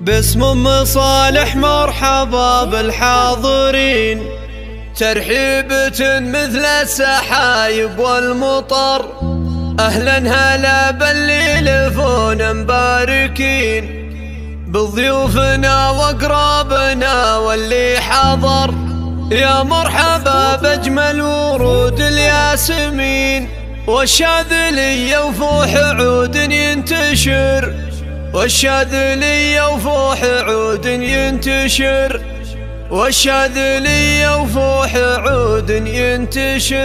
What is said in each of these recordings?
باسم ام صالح مرحبا بالحاضرين، ترحيبة مثل السحايب والمطر. اهلا هلا باللي يلفون مباركين، بضيوفنا واقرابنا واللي حضر. يا مرحبا باجمل ورود الياسمين، والشاذلية وفوح عود ينتشر، والشاذلية وفوح عود ينتشر، والشاذلية وفوح عود ينتشر.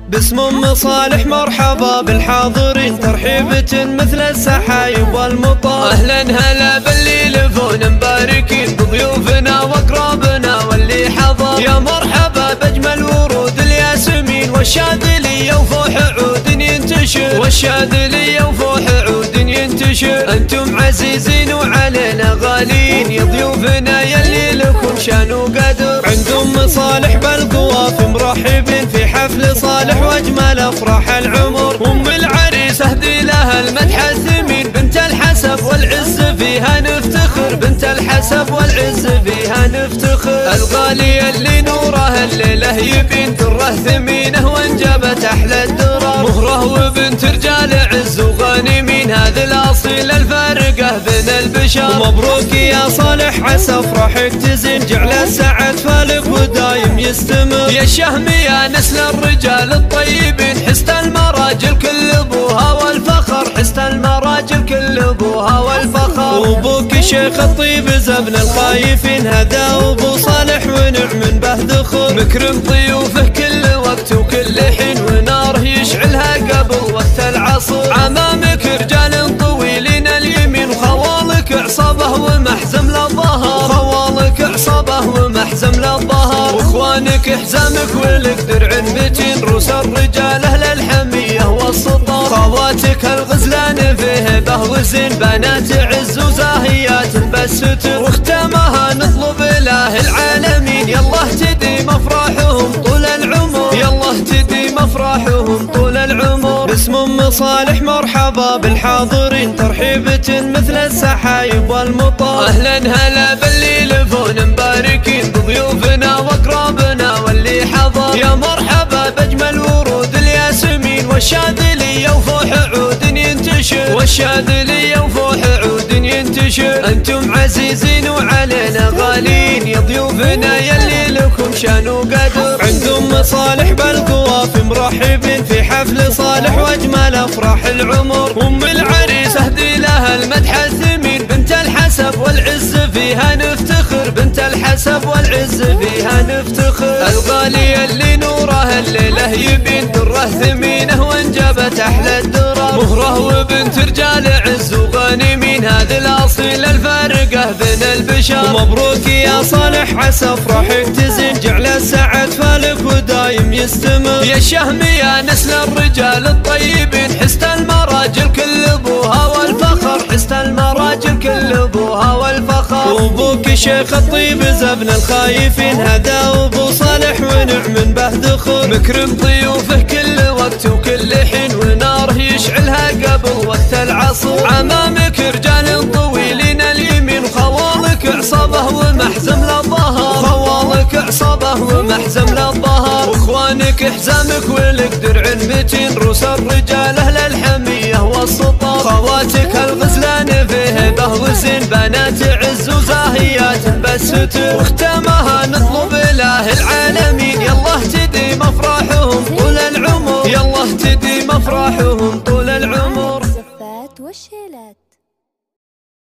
باسم ام صالح مرحبا بالحاضرين، ترحيبة مثل السحايب والمطر. اهلا هلا باللي يلفون مباركين، بضيوفنا واقرابنا واللي حضر. يا مرحبا باجمل ورود الياسمين، والشاذلية وفوح عود ينتشر، والشاذلية وفوح عود ينتشر. انتم عزيزين وعلينا غالين، يا ضيوفنا يلي لكم شان وقدر. عند ام صالح بالقواف مرحبين، في حفل صالح واجمل افراح العمر. ام العريس اهدي لها المدح الثمين، بنت الحسب والعز فيها نفتخر، بنت الحسب والعز فيها نفتخر. الغالية اللي نوره الليله يبين، دره ثمينه وانجبت احلى الدرر. مهره وبنت رجال عز وغانمين، هذه الاصيل الفارقه بين البشر. ومبروك يا صالح عسى افراحك تزين، جعل السعد فالق ودايم يستمر. يا الشهم يا نسل الرجال الطيبين، حست المراجل كل ابوها والفخر، حست المراجل كل ابوها والفخر. وابوك شيخ الطيب زبن الخايفين، هذا ابو صالح ونعم به ذخر. مكرم ضيوفه كل وقت وكل حين، وناره يشعلها قبل وقت العصر. عمامك رجال طويلين اليمين، وخوالك عصابه ومحزم للظهر، خوالك عصابه ومحزم للظهر. واخوانك حزامك ولك درع متين، رؤوس الرجال اهل الحميه والسطر. خواتك الغزلان فيه به وزين، بنات عز وزاهيات بالستر. واختامها نطلب اله العالمين، يالله تديم افراحهم طول العمر، يالله تديم افراحهم طول العمر. باسم ام صالح مرحبا بالحاضرين، ترحيبة مثل السحايب والمطر. اهلا هلا باللي يلفون مباركين، بضيوفنا واقرابنا واللي حضر. يا مرحبا باجمل ورود الياسمين، والشاذلية وفوح عود ينتشر، والشاذلية وفوح عود ينتشر. انتم عزيزين وعلينا غالين، يا ضيوفنا يلي لكم شان وقدر. عند ام صالح بالقواف مرحبين، في حفل صالح واجمل افراح العمر. ام العريس اهدي لها المدح الثمين، بنت الحسب والعز فيها نفتخر، بنت الحسب والعز فيها نفتخر. الغالية اللي نوره الليله يبين، دره ثمينه وانجبت احلى الدرر. مهره وبنت رجال عز وغانمين، هذه الاصيل الفارقه بين البشر. ومبروك يا صالح عسى افراحك تزين، جعل السعد فالك ودايم يستمر. يا الشهم يا نسل الرجال الطيبين، حست المراجل كل ابوها والفخر، حست المراجل كل ابوها والفخر. وابوك شيخ الطيب زبن الخايفين، هذا ابو صالح ونعم به ذخر. مكرم ضيوفه كل وقت وكل حين، وناره يشعلها قبل وقت العصر. عمامك رجال طويلين اليمين، وخوالك عصابه ومحزم للظهر، خوالك عصابه ومحزم للظهر. واخوانك حزامك ولك درع متين، رؤوس الرجال اهل الحميه والسطر. خواتك الغزلان فيه به وزين، بنات عز وزاهيات بالستر.